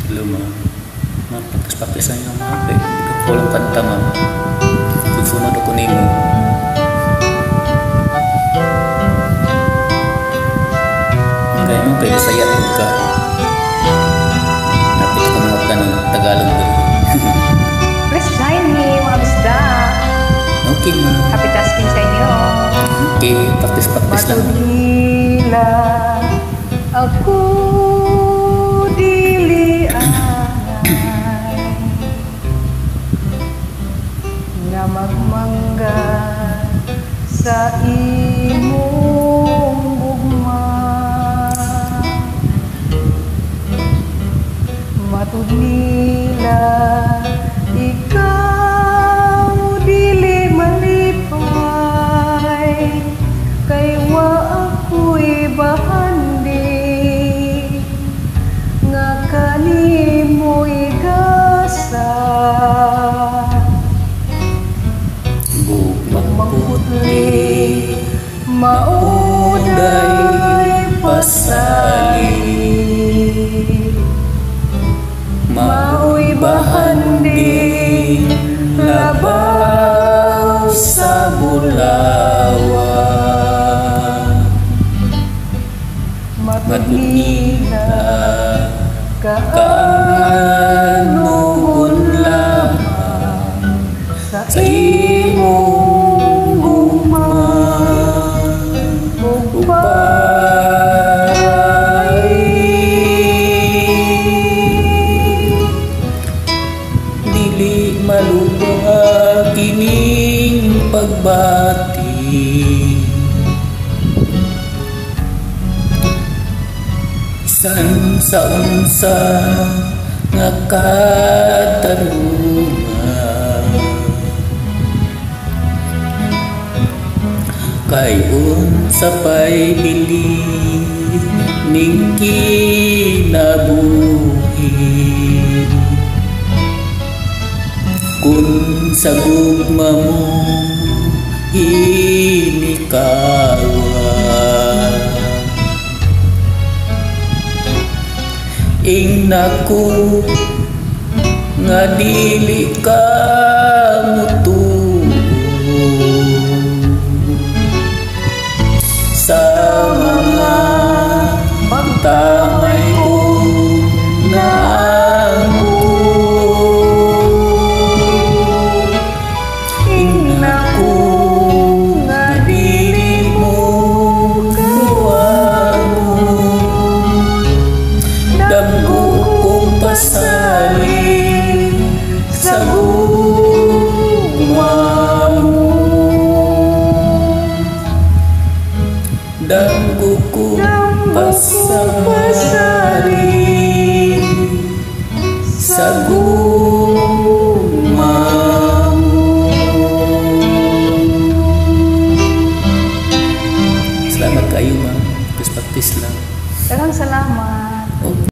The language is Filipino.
Hello ma'am. Ma'am, pagkas-pakisan nyo ma'am. Walang kanta ma'am. Susunod ako nimo. Kaya ma'am, kaya saya ka. Napit ko na ka ng Tagalog doon. Please join me, mga bisda. Okay ma'am. Happy tasking sa inyo. Okay, practice lang. Matulila ako dili anay nga magmangga sa imong gugma. Matulila ikaw dili malipay kay wa ako'y bahandi nga kanimo'y gasa. Magputli mauday pasali mao'y bahandi labaw sa bulawa. Matulila kaanoon lamang sa imong guma. Upay dili malubha kining pagbati. San sa unsa nga katarungan kay unsa pay bili ning kinabuhi kun sa gugma mo inikawan. Ingnaku nga dili ka mutuo sa mga pagtamay ko na ako. Ingnaku nga dili mo damgo kong pasali sa gugma mo. Damgo kong pasali sa gugma mo. Salamat kayo ma'am. Practice lang. Daghang salamat.